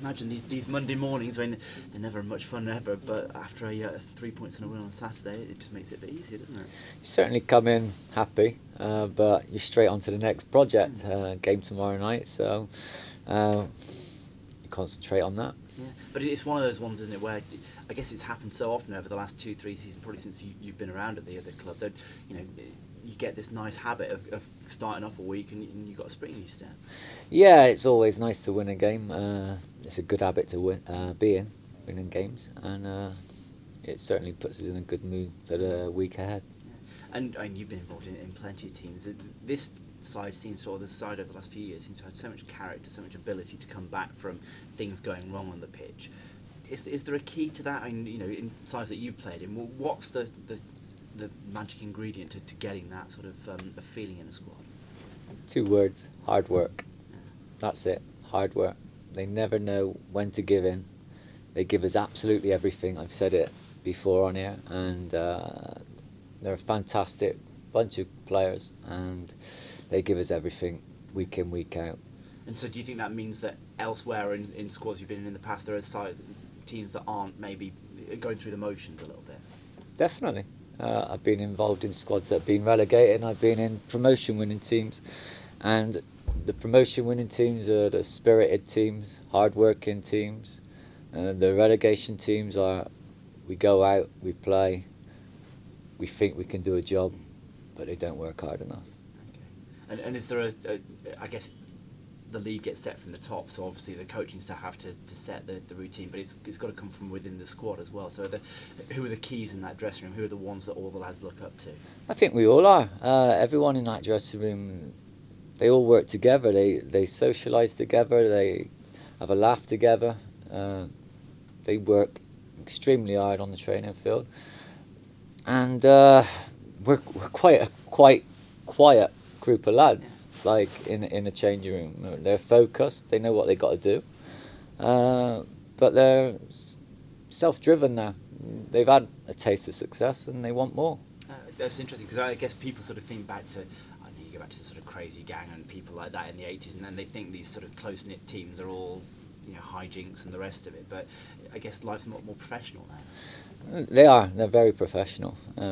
imagine these Monday mornings, I mean, they're never much fun ever, but after a 3 points and a win on Saturday, it just makes it a bit easier, doesn't it? You certainly come in happy, but you're straight on to the next project, game tomorrow night, so you concentrate on that. Yeah, but it's one of those ones, isn't it, where I guess it's happened so often over the last 2-3 seasons, probably since you've been around at the club, that you get this nice habit of starting off a week and you've got a spring in your step. Yeah, it's always nice to win a game. It's a good habit to be in, winning games, and it certainly puts us in a good mood for the week ahead. Yeah. And you've been involved in plenty of teams. This side seems, or the side over the last few years, seems to have so much character, so much ability to come back from things going wrong on the pitch. Is there a key to that? I mean, in sides that you've played in, what's the magic ingredient to getting that sort of a feeling in a squad? 2 words: hard work. Yeah. That's it, hard work. They never know when to give in. They give us absolutely everything. I've said it before on here, and they're a fantastic bunch of players, and they give us everything week in, week out. And so do you think that means that elsewhere in squads you've been in the past, there are teams that aren't maybe going through the motions a little bit? Definitely. I've been involved in squads that have been relegated, and I've been in promotion-winning teams. And the promotion-winning teams are the spirited teams, hard-working teams. The relegation teams are, we go out, we play, we think we can do a job, but they don't work hard enough. Okay. And is there I guess the lead gets set from the top, so obviously the coaching staff have to set the routine, but it's got to come from within the squad as well. So who are the keys in that dressing room? Who are the ones that all the lads look up to? I think we all are. Everyone in that dressing room, they all work together. They socialise together. They have a laugh together. They work extremely hard on the training field, and we're quite a quiet group of lads. Like in a changing room, they're focused. They know what they got to do, but they're self-driven now. They've had a taste of success and they want more. That's interesting, because I guess people sort of think back to, you go back to the sort of crazy gang and people like that in the 80s, and then they think these sort of close-knit teams are all hijinks and the rest of it. But I guess life's a lot more professional now. They are. They're very professional. We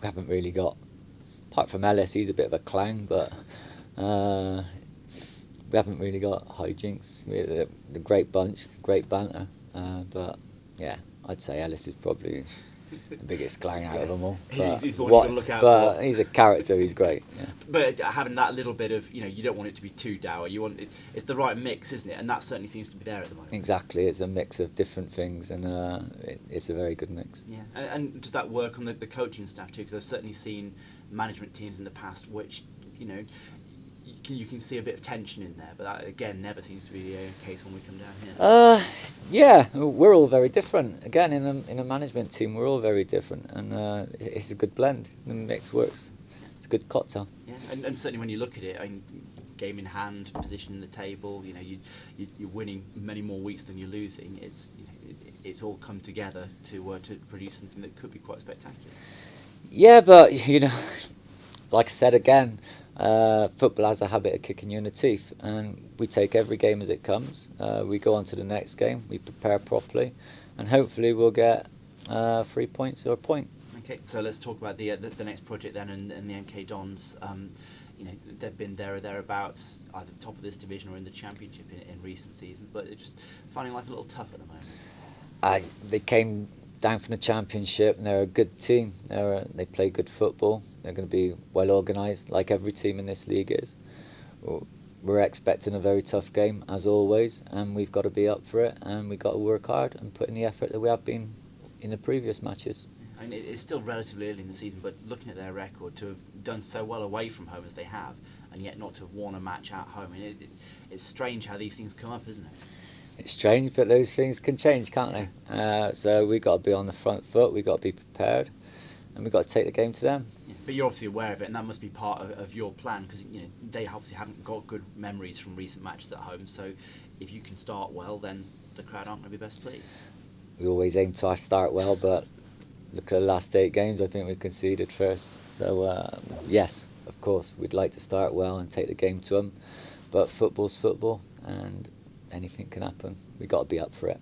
haven't really got, apart from Ellis, he's a bit of a clown, but we haven't really got hijinks. We're a great bunch, great banter, but yeah, I'd say Ellis is probably the biggest clown out of them all. But he's the one you've got to look out for. He's a character, he's great. Yeah. But having that little bit of, you don't want it to be too dour. You want it's the right mix, isn't it? And that certainly seems to be there at the moment. Exactly, it's a mix of different things, and it's a very good mix. Yeah, and does that work on the coaching staff too? Because I've certainly seen management teams in the past which, you can see a bit of tension in there, but that again never seems to be the case when we come down here. Yeah, we're all very different. Again, in a management team, we're all very different, and it's a good blend. The mix works. It's a good cocktail. Yeah, and certainly when you look at it, game in hand, position in the table, you're winning many more weeks than you're losing. It's all come together to produce something that could be quite spectacular. Yeah, but like I said again, football has a habit of kicking you in the teeth, and we take every game as it comes. We go on to the next game, we prepare properly, and hopefully we'll get 3 points or a point. Okay, so let's talk about the next project then, and the MK Dons. They've been there or thereabouts, either top of this division or in the championship in recent seasons, but they're just finding life a little tough at the moment. They came down from the championship, and they're a good team. They play good football. They're going to be well organised, like every team in this league is. We're expecting a very tough game, as always, and we've got to be up for it, and we've got to work hard and put in the effort that we have been in the previous matches. I mean, it's still relatively early in the season, but looking at their record, to have done so well away from home as they have, and yet not to have won a match at home, it's strange how these things come up, isn't it? It's strange, but those things can change, can't they? So we've got to be on the front foot, we've got to be prepared, and we've got to take the game to them. Yeah, but you're obviously aware of it, and that must be part of your plan, because they obviously haven't got good memories from recent matches at home, so if you can start well, then the crowd aren't going to be best pleased. We always aim to start well, but look at the last 8 games, I think we conceded first. So yes, of course, we'd like to start well and take the game to them, but football's football, and anything can happen. We've got to be up for it.